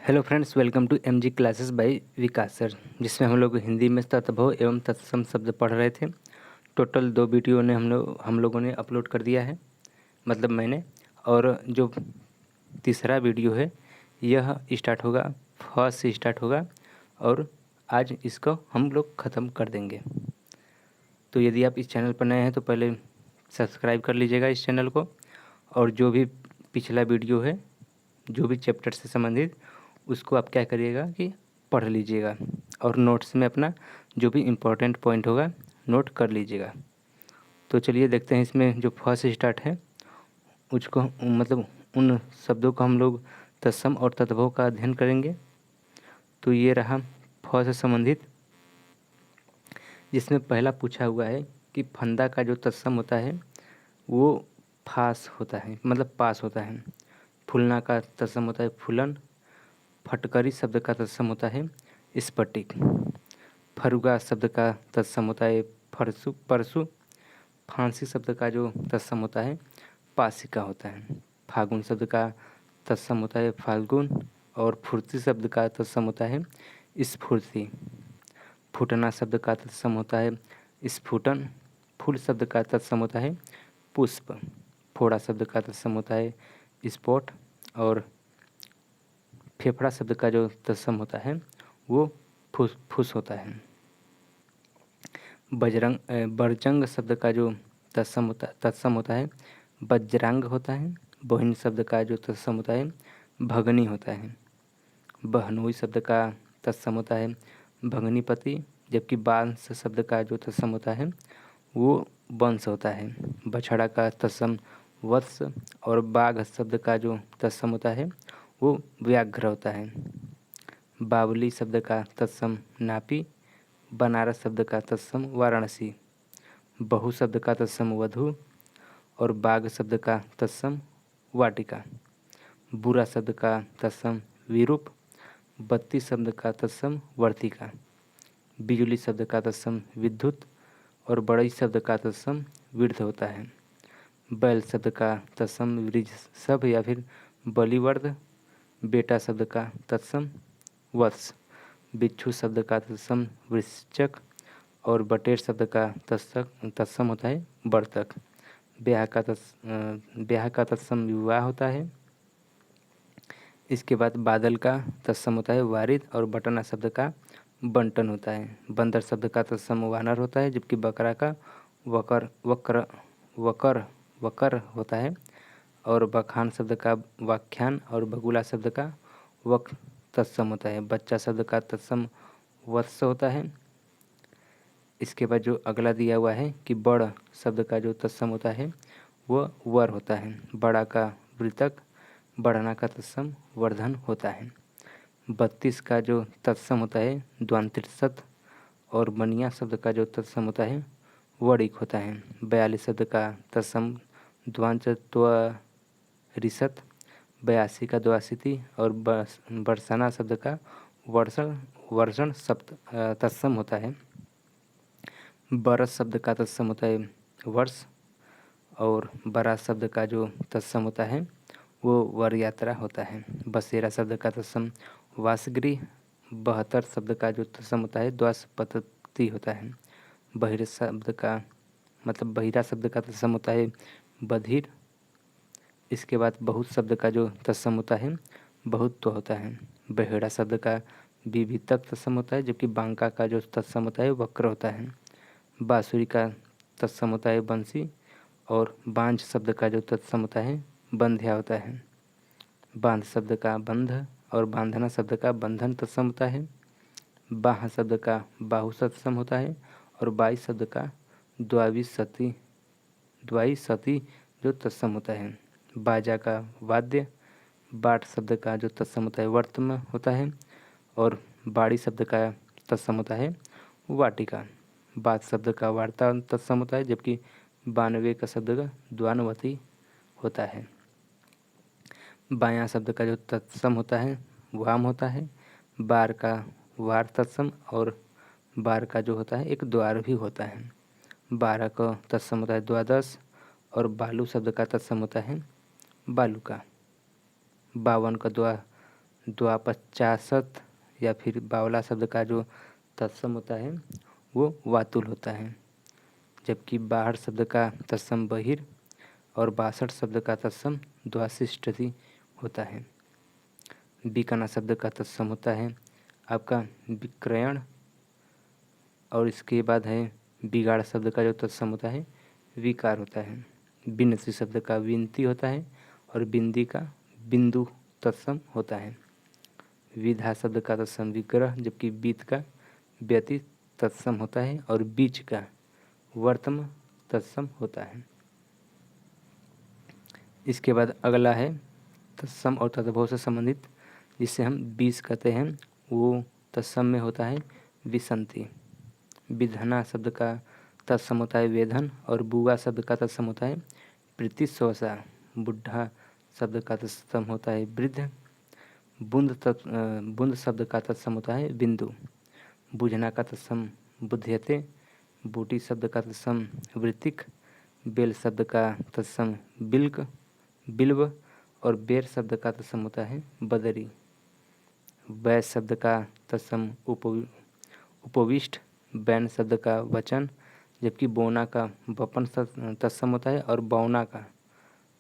Hello friends, welcome to MG classes by Vikas sir, जिसमें हम लोग हिंदी में तत्भव एवं तत्सम शब्द पढ़ रहे थे। टोटल 2 वीडियो ने हम लोगों ने अपलोड कर दिया है, मतलब मैंने। और जो तीसरा वीडियो है यह स्टार्ट होगा, फर्स्ट से स्टार्ट होगा और आज इसको हम लोग ख़त्म कर देंगे। तो यदि आप इस चैनल पर नए हैं तो पहले सब्सक्राइब कर लीजिएगा इस चैनल को। और जो भी पिछला वीडियो है, जो भी चैप्टर से संबंधित, उसको आप क्या करिएगा कि पढ़ लीजिएगा और नोट्स में अपना जो भी इम्पोर्टेंट पॉइंट होगा नोट कर लीजिएगा। तो चलिए देखते हैं इसमें जो फर्स्ट स्टार्ट है उसको, मतलब उन शब्दों को हम लोग तत्सम और तद्भव का अध्ययन करेंगे। तो ये रहा फर्स्ट से संबंधित, जिसमें पहला पूछा हुआ है कि फंदा का जो तत्सम होता है वो फास होता है, मतलब पास होता है। फूलना का तत्सम होता है फूलन। फटकरी शब्द का तत्सम होता है स्फटिक। फरुगा शब्द का तत्सम होता है फरसु परसु। फांसी शब्द का जो तत्सम होता है पासिका होता है। फागुन शब्द का तत्सम होता है फाल्गुन। और फुर्ती शब्द का तत्सम होता है स्फूर्ति। फूटना शब्द का तत्सम होता है स्फुटन। फूल शब्द का तत्सम होता है पुष्प। फोड़ा शब्द का तत्सम होता है स्फोट। और फेफड़ा शब्द का जो तत्सम होता है वो फुस फुस होता है। बरजंग शब्द का जो तत्सम होता है वज्रांग होता है। बोहिन शब्द का जो तत्सम होता है भगनी होता है। बहनोई शब्द का तत्सम होता है भगनीपति, जबकि बांस शब्द का जो तत्सम होता है वो वंश होता है। बछड़ा का तत्सम वत्स। और बाघ शब्द का जो तत्सम होता है वो व्याघ्र होता है। बावली शब्द का तत्सम नापी। बनारस शब्द का तत्सम वाराणसी। बहु शब्द का तत्सम वधु। और बाघ शब्द का तत्सम वाटिका। बुरा शब्द का तत्सम विरूप। बत्ती शब्द का तत्सम वर्तिका। बिजली शब्द का तत्सम विद्युत। और बड़ई शब्द का तत्सम वृद्ध होता है। बैल शब्द का तत्सम वृषभ या फिर बलिवर्ध। बेटा शब्द का तत्सम वत्स। बिच्छू शब्द का तत्सम वृश्चक। और बटेर शब्द का तत्सम होता है बर्तक। ब्याह का तत्सम विवाह होता है। इसके बाद बादल का तत्सम होता है वारिद। और बटना शब्द का बंटन होता है। बंदर शब्द का तत्सम वानर होता है, जबकि बकरा का वकर वक्र वकर वकर होता है। और बखान शब्द का व्याख्यान। और बगुला शब्द का वक तत्सम होता है। बच्चा शब्द का तत्सम वत्स होता है। इसके बाद जो अगला दिया हुआ है कि बड़ शब्द का जो तत्सम होता है वह वर होता है। बड़ा का वृतक। बढ़ना का तत्सम वर्धन होता है। 32 का जो तत्सम होता है द्वांतरिसत। और बनिया शब्द का जो तत्सम होता है वणिक होता है। 42 शब्द का तत्सम द्वांचत्वरिसत। 82 का द्वासिति। और बरसाना शब्द का वर्षण वर्षण शब्द तत्सम होता है। बरस शब्द का तत्सम होता है वर्ष। और बरा शब्द का जो तत्सम होता है वो वर यात्रा होता है। बसेरा शब्द का तत्सम वासगृह। 72 शब्द का जो तत्सम होता है द्वासपत्ति होता है। बहिर शब्द का मतलब बहिरा शब्द का तत्सम होता है बधिर। इसके बाद बहुत शब्द का जो तत्सम होता है बहुत्व होता है। बहेड़ा शब्द का विभितक तत्सम होता है, जबकि बांका का जो तत्सम होता है वक्र होता है। बाँसुरी का तत्सम होता है बंसी। और बांझ शब्द का जो तत्सम होता है बंध्या होता है। बांध शब्द का बंध। और बांधना शब्द का बंधन तत्सम होता है। बाह शब्द का बाहु तत्सम होता है। और बाई शब्द का द्वाई सती जो तत्सम होता है। बाजा का वाद्य। बाट शब्द का जो तत्सम होता है वर्तम होता है। और बाड़ी शब्द का तत्सम होता है वाटिका। बात शब्द का वार्ता तत्सम होता है, जबकि 92 का शब्द का द्वानवती होता है। बायां शब्द का जो तत्सम होता है वाम होता है। बार का वार तत्सम। और बार का जो होता है एक द्वार भी होता है। 12 का तत्सम होता है द्वादश। और बालू शब्द का तत्सम होता है बालू का। 52 का द्वापचाशत या फिर बावला शब्द का जो तत्सम होता है वो वातुल होता है, जबकि 62 शब्द का तत्सम बहिर और 62 शब्द का तत्सम द्वाशिष्टि होता है। विकर्ण शब्द का तत्सम होता है आपका विक्रयण, और इसके बाद है बिगाड़ शब्द का जो तत्सम होता है विकार होता है। विनती शब्द का विनती होता है और बिंदी का बिंदु तत्सम होता है। विधा शब्द का तत्सम विग्रह, जबकि बीत का व्यति तत्सम होता है और बीच का वर्तम तत्सम होता है। इसके बाद अगला है तत्सम और तद्भव से संबंधित, जिसे हम 20 कहते हैं, वो तत्सम में होता है विसंति। विधना शब्द का तत्सम होता है वेधन और बुआ शब्द का तत्सम होता है प्रीतिश्वसा। बुढ़ा शब्द का तत्सम होता है वृद्ध। बुंद शब्द का तत्सम होता है बिंदु। बुझना का तत्सम बुध्यते। बूटी शब्द का तत्सम वृत्तिक। बेल शब्द का तत्सम बिल्क बिल्व और बेर शब्द का तत्सम होता है बदरी। वै शब्द का तत्सम उपविष्ट। बैन शब्द का वचन, जबकि बोना का वपन तत्सम होता है और बौना का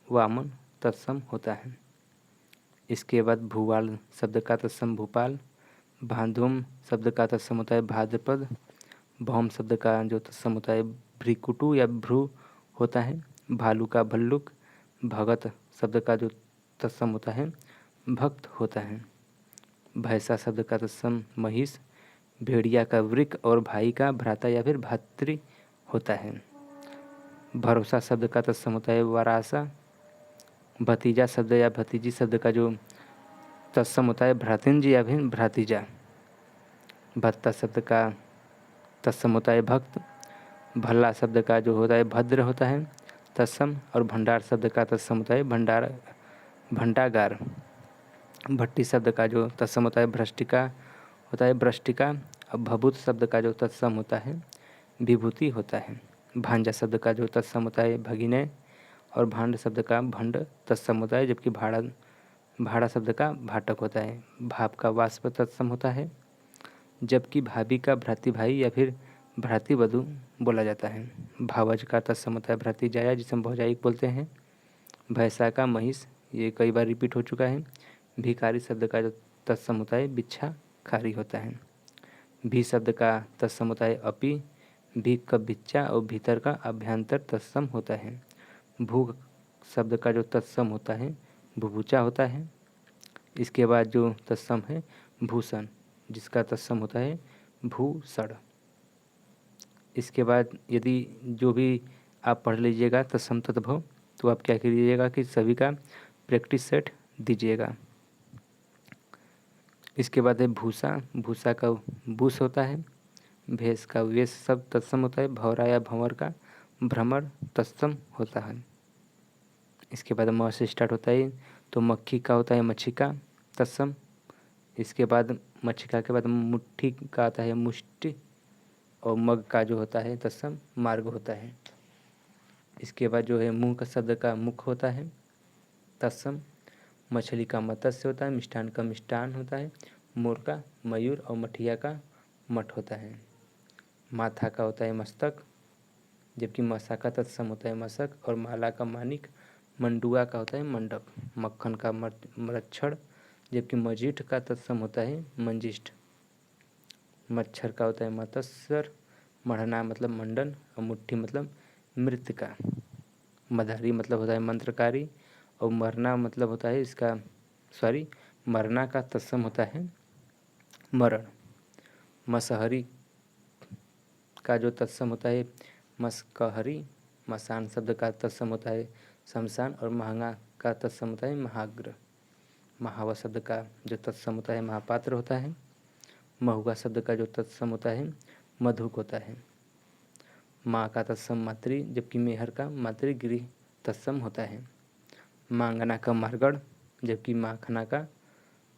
वामन तत्सम होता है। इसके बाद भूवाल शब्द का तत्सम भूपाल। भादुम शब्द का तत्सम होता है भाद्रपद। भौम शब्द का जो तत्सम होता है भ्रिकुटु या भ्रू होता है। भालू का भल्लुक। भगत शब्द का जो तत्सम होता है भक्त होता है। भैंसा शब्द का तत्सम महिष। भेड़िया का वृक और भाई का भ्राता या फिर भातृ होता है। भरोसा शब्द का तत्सम होता है वरासा। भतीजा शब्द या भतीजी शब्द का जो तत्सम होता है भ्रातिंज या फिर भ्रातिजा। भत्ता शब्द का तत्सम होता है भक्त। भल्ला शब्द का जो होता है भद्र होता है तत्सम, और भंडार शब्द का तत्सम होता है भंडागार। भट्टी शब्द का जो तत्सम होता है भ्रष्टिका होता है भ्रष्टिका। और भभूत शब्द का जो तत्सम होता है विभूति होता है। भांजा शब्द का जो तत्सम होता है भगिनय, और भांड शब्द का भंड तत्सम होता है, जबकि भाड़ा शब्द का भाटक होता है। भाप का वाष्प तत्सम होता है, जबकि भाभी का भ्रातृ भाई या फिर भ्रातृवधू बोला जाता है। भावज का तत्सम होता है भ्रातृजाया, जिसे हम भौजाई बोलते हैं। भैंसा का महिष, ये कई बार रिपीट हो चुका है। भिखारी शब्द का जो तत्सम होता है बिच्छा खारी होता है। भी शब्द का तत्सम होता है अपी। भीख का बिच्चा और भीतर का अभ्यंतर तत्सम होता है। भूख शब्द का जो तत्सम होता है भुभुचा होता है। इसके बाद जो तत्सम है भूषण, जिसका तत्सम होता है भूषण। इसके बाद यदि जो भी आप पढ़ लीजिएगा तत्सम तद्भव, तो आप क्या कीजिएगा कि सभी का प्रैक्टिस सेट दीजिएगा। इसके बाद है भूसा। भूसा का भूस होता है। भैंस का वेश सब तत्सम होता है। भौरा या भंवर का भ्रमर तत्सम होता है। इसके बाद म से स्टार्ट होता है, तो मक्खी का होता है मच्छिका तत्सम। इसके बाद मच्छिका के बाद मुट्ठी का आता है मुष्टि, और मग का जो होता है तत्सम मार्ग होता है। इसके बाद जो है मुँह का शब्द का मुख होता है तत्सम। मछली का मत्स्य होता है। मिष्ठान का मिष्टान होता है। मोर का मयूर और मठिया का मठ होता है। माथा का होता है मस्तक, जबकि मसा का तत्सम होता है मशक, और माला का मानिक। मंडुआ का होता है मंडप। मक्खन का मरच्छड़, जबकि मजीठ का तत्सम होता है मंजिष्ठ। मच्छर का होता है मत्सर। मढ़ना मतलब मंडन, और मुट्ठी मतलब मृतिका। मधारी मतलब होता है मंत्रकारी, और मरना मतलब होता है मरना का तत्सम होता है मरण। मसहरी का जो तत्सम होता है मस्कहरी। मसान शब्द का तत्सम होता है शमशान, और महंगा का तत्सम होता है महाग्र। महावा शब्द का जो तत्सम होता है महापात्र होता है। महुआ शब्द का जो तत्सम होता है मधुक होता है। माँ का तत्सम मातृ, जबकि मेहर का मातृगृह तत्सम होता है। मांगना का मारगढ़, जबकि माखना का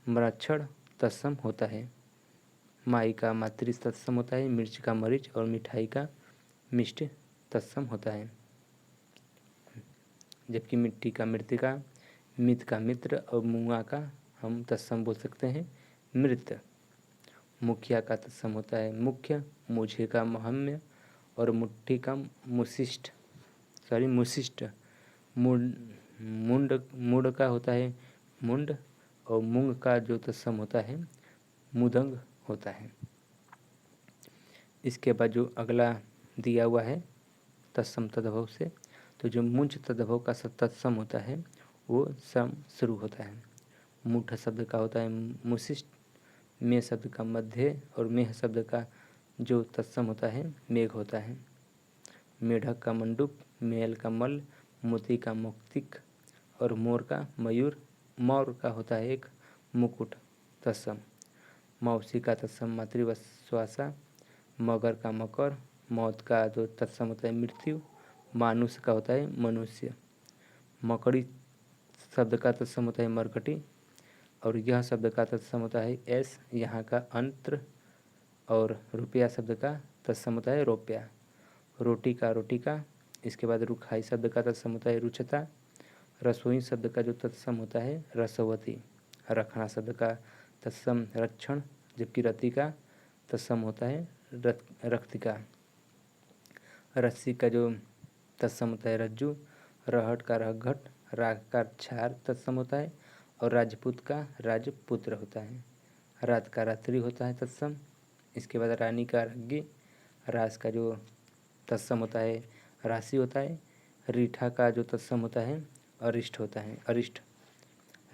मरक्षण तत्सम होता है। माई का मातृ तत्सम होता है। मिर्च का मरीच, और मिठाई का मिष्ट तत्सम होता है। जबकि मिट्टी का मृतिका, मित का मित्र, और मुआ का हम तत्सम बोल सकते हैं मृत। मुखिया का तत्सम होता है मुख्य, मुझे का महम्य और मुट्ठी का मुशिष्ट, मुशिष्ट। मुंड का होता है मुंड और मूंग का जो तत्सम होता है मुदंग होता है। इसके बाद जो अगला दिया हुआ है तत्सम तद्भव से, तो जो मुंच तद्भव का तत्सम होता है वो सम शुरू होता है। मुठ शब्द का होता है मुशिष्ट, में शब्द का मध्य और मेह शब्द का जो तत्सम होता है मेघ होता है। मेढक का मंडूक, मेल का मल, मोती का मौक्तिक और मोर का मयूर। मौर का होता है एक मुकुट तत्सम। मौसी का तत्सम मातृश्वासा, मगर का मकर, मौत का जो तत्सम होता है मृत्यु, मानुष का होता है मनुष्य। मकड़ी शब्द का तत्सम होता है मरकटी और यह शब्द का तत्सम होता है एस, यहाँ का अंत्र। और रुपया शब्द का तत्सम होता है रोप्या। रोटी का रोटिका। इसके बाद रुखाई शब्द का तत्सम होता है रुचता। रसोई शब्द का जो तत्सम होता है रसवती। रखना शब्द का तत्सम रक्षण, जबकि रति का तत्सम होता है रक्तिका। रस्सी का जो तत्सम होता है रज्जु। रहट का रहघट, राग का क्षार तत्सम होता है और राजपूत का राजपुत्र होता है। रात का रात्रि होता है तत्सम। इसके बाद रानी का राज्ञी। रास का जो तत्सम होता है राशि होता है। रीठा का जो तत्सम होता है अरिष्ट होता है अरिष्ट।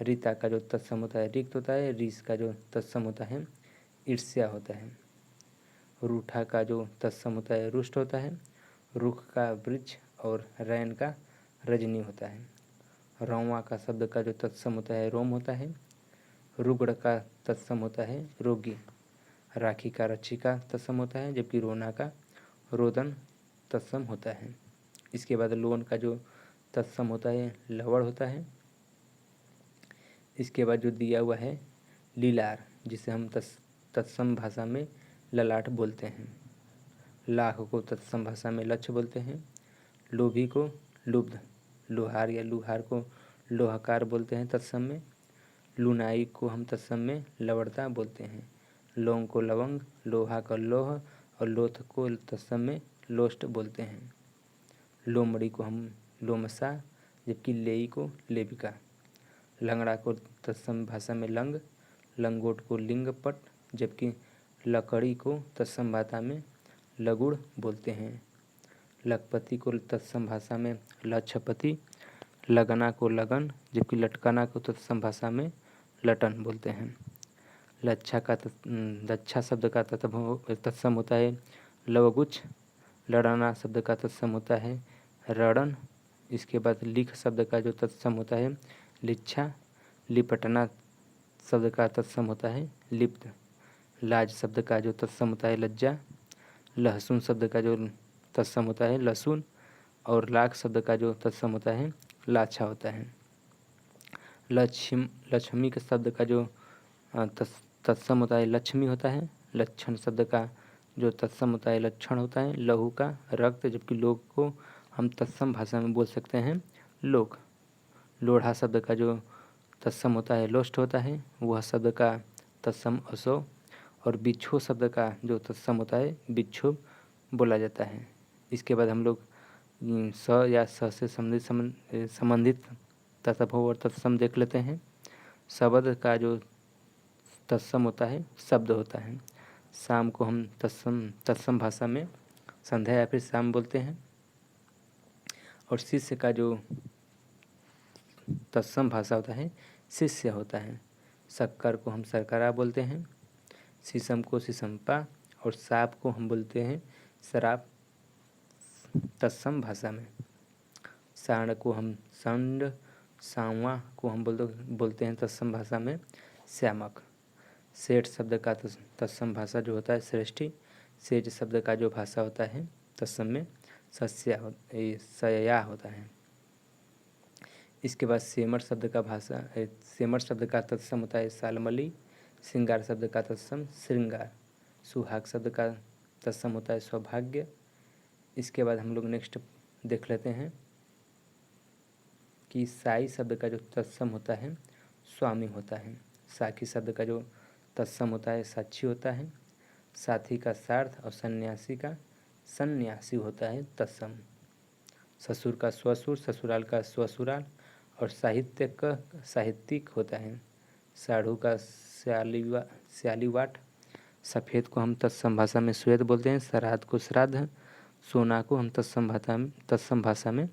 रीता का जो तत्सम होता है रिक्त होता है। रीस का जो तत्सम होता है ईर्ष्या होता है। रूठा का जो तत्सम होता है रुष्ट होता है। रुख का वृक्ष और रैन का रजनी होता है। रौवा का शब्द का जो तत्सम होता है रोम होता है। रुगड़ का तत्सम होता है रोगी। राखी का रक्षी का तत्सम होता है, जबकि रोना का रोदन तत्सम होता है। इसके बाद लोन का जो तत्सम होता है लवड़ होता है। इसके बाद जो दिया हुआ है लीलार, जिसे हम तत्सम भाषा में ललाट बोलते हैं। लाख को तत्सम भाषा में लक्ष्य बोलते हैं। लोभी को लुब्ध, लोहार या लुहार को लोहकार बोलते हैं तत्सम में। लुनाई को हम तत्सम में लवड़ता बोलते हैं। लौंग को लवंग, लोहा को लोह और लोथ को तत्सम में लोस्ट बोलते हैं। लोमड़ी को हम लोमसा, जबकि लेई को लेबिका। लंगड़ा को तत्सम भाषा में लंग, लंगोट को लिंगपट, जबकि लकड़ी को तत्सम भाषा में लगुड़ बोलते हैं। लखपति को तत्सम भाषा में लक्षपति, लगना को लगन, जबकि लटकाना को तत्सम भाषा में लटन बोलते हैं। लच्छा शब्द का तत्सम होता है लवगुच्छ। लड़ाना शब्द का तत्सम होता है रड़न। इसके बाद लिख शब्द का जो तत्सम होता है लिच्छा। लिपटना शब्द का तत्सम होता है लिप्त। लाज शब्द का जो तत्सम होता है लज्जा। लहसुन शब्द का जो तत्सम होता है लहसुन और लाख शब्द का जो तत्सम होता है लाछा होता है। लक्ष्मी के शब्द का जो तत्सम होता है लक्ष्मी होता है। लक्षण शब्द का जो तत्सम होता है लक्षण होता है। लहू का रक्त, जबकि लोग को हम तत्सम भाषा में बोल सकते हैं लोक। लोढ़ा शब्द का जो तत्सम होता है लोष्ट होता है, वह शब्द का तत्सम असो। और बिच्छू शब्द का जो तत्सम होता है बिच्छू बोला जाता है। इसके बाद हम लोग स या स से संबंधित तत्सम और तत्सम देख लेते हैं। शब्द का जो तत्सम होता है शब्द होता है। शाम को हम तत्सम भाषा में संध्या या फिर शाम बोलते हैं। और शिष्य का जो तत्सम भाषा होता है शिष्य होता है। शक्कर को हम शर्करा बोलते हैं। शीशम को शीशम्पा और साप को हम बोलते हैं शराब तत्सम भाषा में। सांड को हम संड, सांवा को हम बोलते हैं तत्सम भाषा में श्यामक। सेठ शब्द का तत्सम भाषा जो होता है श्रेष्ठी। सेज शब्द का जो भाषा होता है तत्सम में सया होता है। इसके बाद सेमर शब्द का तत्सम होता है सालमली। श्रृंगार शब्द का तत्सम श्रृंगार। सुहाग शब्द का तत्सम होता है सौभाग्य। इसके बाद हम लोग नेक्स्ट देख लेते हैं कि साई शब्द का जो तत्सम होता है स्वामी होता है। साखी शब्द का जो तत्सम होता है साक्षी होता है। साथी का सार्थ और सन्यासी का सन्यासी होता है तत्सम। ससुर का स्वसुर, ससुराल का स्वसुराल और साहित्य का साहित्यिक होता है। साढ़ू का स्यालीवाट। सफ़ेद को हम तत्सम भाषा में श्वेत बोलते हैं। श्राद्ध को श्राद्ध। सोना को हम तत्सम भाषा में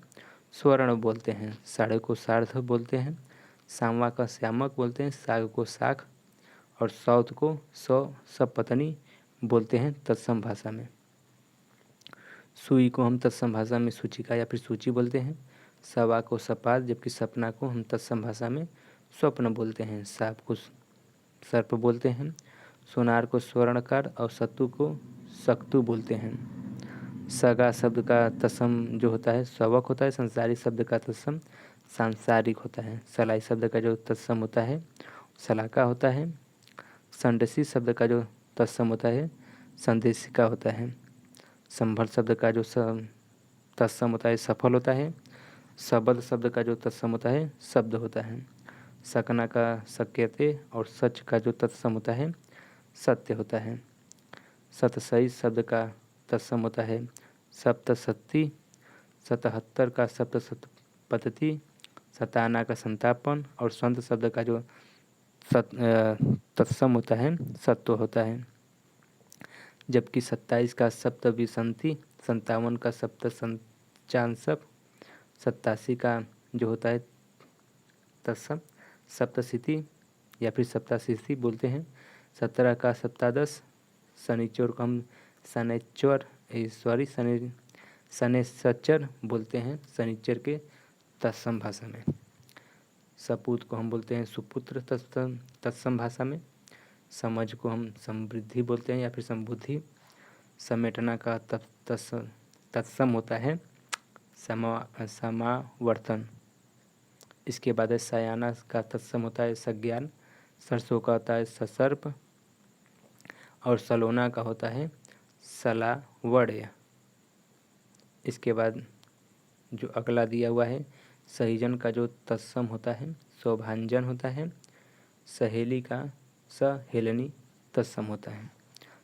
स्वर्ण बोलते हैं। साढ़े को सार्ध बोलते हैं। सांवा का श्यामक बोलते हैं। साग को साख और सौत को सपत्नी बोलते हैं तत्सम भाषा में। सुई को हम तत्सम भाषा में सूचिका या फिर सूची बोलते हैं। सवा को सपाद, जबकि सपना को हम तत्सम भाषा में स्वप्न बोलते हैं। सांप को सर्प बोलते हैं। सोनार को स्वर्णकार और सत्तू को सक्तु बोलते हैं। सगा शब्द का तत्सम जो होता है सवक होता है। संसारी शब्द का तत्सम सांसारिक होता है। सलाई शब्द का जो तत्सम होता है सलाका होता है। संडसी शब्द का जो तत्सम होता है संदेशिका होता है। संभल शब्द का जो तत्सम होता है सफल होता है। शब्द शब्द का जो तत्सम होता है शब्द होता है। सकना का शक्यते और सच का जो तत्सम होता है सत्य होता है। सतसई शब्द का तत्सम होता है सप्तशती। 77 का सप्तशतपति। सताना का संतापन और संत शब्द का जो तत्सम होता है सत्व होता है। जबकि 27 का सप्तविंशति। 57 का सप्तसंचांसक। 87 का जो होता है तत्सम सप्तशिति या फिर सप्ताशिति बोलते हैं। 17 का सप्तादश। शनिचर को हम शनेश्चर बोलते हैं शनिचर के तत्सम भाषा में। सपूत को हम बोलते हैं सुपुत्र तत्सम भाषा में। समझ को हम समृद्धि बोलते हैं या फिर समबुद्धि। समेटना का तत्सम होता है समावर्तन। इसके बाद है सयाना का तत्सम होता है सज्ञान। सरसों का होता है ससर्प और सलोना का होता है सलावड़य। इसके बाद जो अगला दिया हुआ है सहीजन का जो तत्सम होता है शोभांजन होता है। सहेली का सहेलनी तत्सम होता है।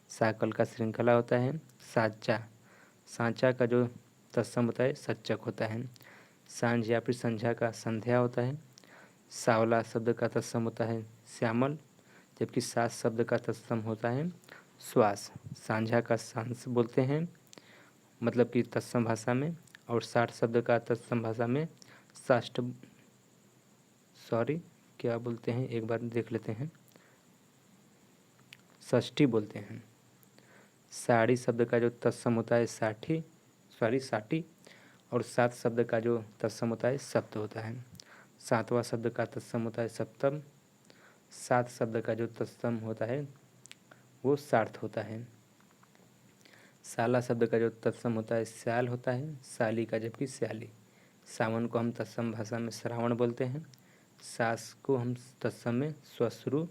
साकल का श्रृंखला होता है साचा। सांचा का जो तत्सम होता है सच्चक होता है। सांझ या फिर संध्या का संध्या होता है। सावला शब्द का तत्सम होता है श्यामल, जबकि सास शब्द का तत्सम होता है श्वास। सांझा का सांस बोलते हैं मतलब कि तत्सम भाषा में। और 60 शब्द का तत्सम भाषा में क्या बोलते हैं एक बार देख लेते हैं। षष्ठी बोलते हैं। साड़ी शब्द का जो तत्सम होता है साठी और 7 शब्द का जो तत्सम होता है सप्त होता है। 7वां शब्द का तत्सम होता है सप्तम। 7 शब्द का जो तत्सम होता है वो सार्थ होता है। साला शब्द का जो तत्सम होता है स्याल होता है। साली का जबकि स्याली। सावन को हम तत्सम भाषा में श्रावण बोलते हैं। सास को हम तत्सम में स्वश्रु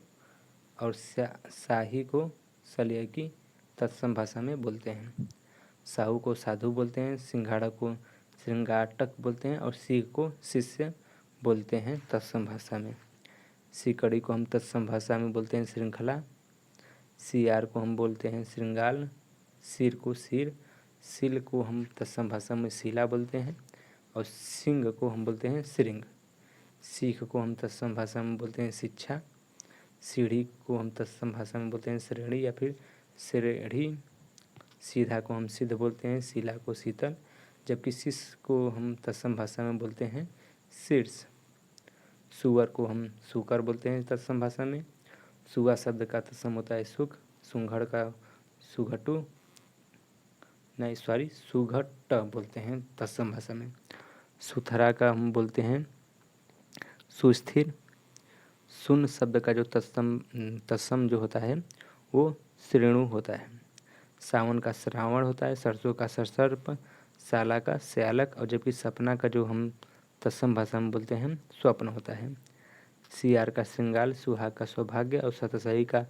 और शाही को सलियकी तत्सम भाषा में बोलते हैं। साहू को साधु बोलते हैं। सिंघाड़ा को श्रृंगाटक बोलते हैं और सीख को शिष्य बोलते हैं तत्सम भाषा में। सीकड़ी को हम तत्सम भाषा में बोलते हैं श्रृंखला। सियार को हम बोलते हैं श्रृंगाल। सिर को सिर। सिल को हम तत्सम भाषा में शिला बोलते हैं और सिंह को हम बोलते हैं श्रृंग। सीख को हम तत्सम भाषा में बोलते हैं शिक्षा। सीढ़ी को हम तत्सम भाषा में बोलते हैं श्रेणी या फिर श्रेढ़ी। सीधा को हम सिद्ध बोलते हैं। शिला को शीतल, जबकि शीश को हम तत्सम भाषा में बोलते हैं शीर्ष। सुअर को हम सुकर बोलते हैं तत्सम भाषा में। सुगा शब्द का तत्सम होता है सुख। सुंघड़ का सुघट बोलते हैं तत्सम भाषा में। सुथरा का हम बोलते हैं सुस्थिर। सुन शब्द का जो तत्सम जो होता है वो श्रेणु होता है। सावन का श्रावण होता है। सरसों का सरसर्प। साला का स्यालक और जबकि सपना का जो हम तत्सम भाषा में बोलते हैं स्वप्न होता है। सियार का श्रृंगाल। सुहाग का सौभाग्य और सतसही का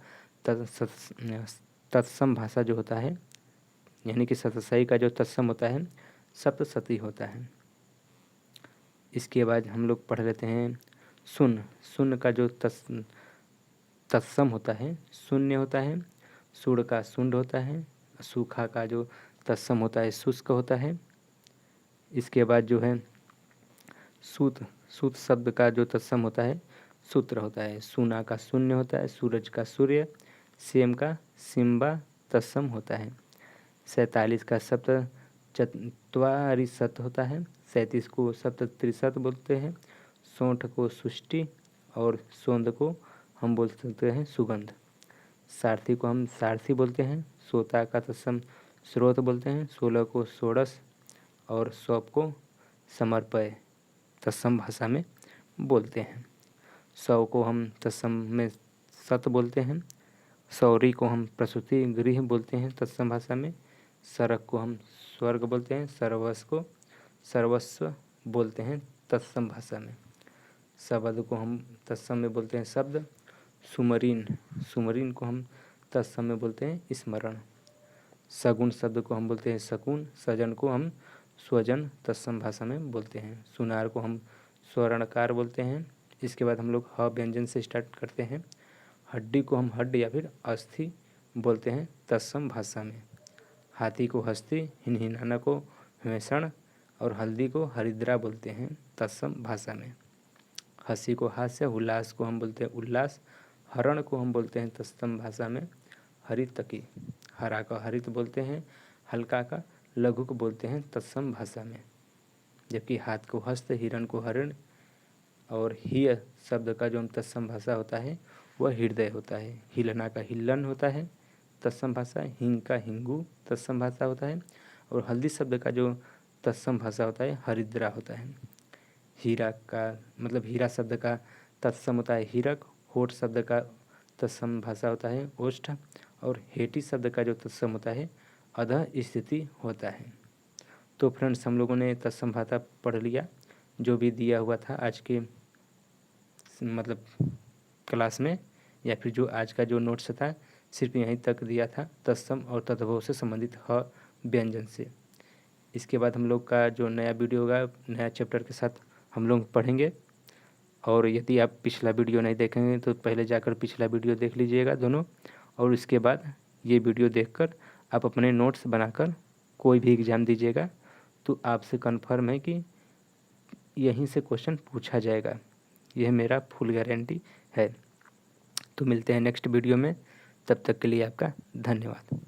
तत्सम भाषा जो होता है यानी कि सतसही का जो तत्सम होता है सप्तशती होता है। इसके बाद हम लोग पढ़ लेते हैं सुन। सुन का जो तत्सम होता है शून्य होता है, सुड़ का शुंड होता है, सूखा का जो तत्सम होता है शुष्क होता है। इसके बाद जो है सूत, सूत शब्द का जो तत्सम होता है सूत्र होता है, सूना का शून्य होता है, सूरज का सूर्य, सेम का सिम्बा तत्सम होता है। 47 का सप्त चत्वारिशत होता है, 37 को सप्त त्रिशत बोलते हैं, 60 को सुष्टि और सोंद को हम बोल सकते हैं सुगंध। सारथी को हम सारथी बोलते हैं, सोता का तत्सम स्रोत बोलते हैं, 16 को षोडश और सौप को समर्पय तत्सम भाषा में बोलते हैं। 100 को हम तत्सम में सत बोलते हैं, सौरी को हम प्रसूति गृह बोलते हैं तत्सम भाषा में, सरक को हम स्वर्ग बोलते हैं, सर्वस्व को सर्वस्व बोलते हैं तत्सम भाषा में। शब्द को हम तत्सम में बोलते हैं शब्द, सुमरीन, सुमरीन को हम तत्सम में बोलते हैं स्मरण। सगुण शब्द को हम बोलते हैं शकुन, सजन को हम स्वजन तत्सम भाषा में बोलते हैं। सुनार को हम स्वर्णकार बोलते हैं। इसके बाद हम लोग ह व्यंजन से स्टार्ट करते हैं। हड्डी को हम हड्ड या फिर अस्थि बोलते हैं तत्सम भाषा में। हाथी को हस्ती, हिनहिनाना को हमेशण और हल्दी को हरिद्रा बोलते हैं तत्सम भाषा में। हंसी को हास्य, उल्लास को हम बोलते हैं उल्लास, हरण को हम बोलते हैं तत्सम भाषा में हरितकी, हरा का हरित बोलते हैं, हल्का का लघु को बोलते हैं तत्सम भाषा में। जबकि हाथ को हस्त, हिरण को हरण और हिय शब्द का जो तत्सम भाषा होता है वह हृदय होता है। हिलना का हिल्लन होता है तत्सम भाषा, हिंग का हिंगू तत्सम भाषा होता है और हल्दी शब्द का जो तत्सम भाषा होता है हरिद्रा होता है। हीरा का मतलब हीरा शब्द का तत्सम होता है हीरक, होठ शब्द का तत्सम भाषा होता है ओष्ठ और हेटी शब्द का जो तत्सम होता है अधः स्थिति होता है। तो फ्रेंड्स हम लोगों ने तत्सम भाषा पढ़ लिया, जो भी दिया हुआ था आज के मतलब क्लास में या फिर जो आज का जो नोट्स था सिर्फ यहीं तक दिया था तत्सम और तद्भव से संबंधित ह व्यंजन से। इसके बाद हम लोग का जो नया वीडियो होगा नया चैप्टर के साथ हम लोग पढ़ेंगे। और यदि आप पिछला वीडियो नहीं देखेंगे तो पहले जाकर पिछला वीडियो देख लीजिएगा दोनों, और इसके बाद ये वीडियो देखकर आप अपने नोट्स बनाकर कोई भी एग्ज़ाम दीजिएगा तो आपसे कन्फर्म है कि यहीं से क्वेश्चन पूछा जाएगा, यह मेरा फुल गारंटी है। तो मिलते हैं नेक्स्ट वीडियो में, तब तक के लिए आपका धन्यवाद।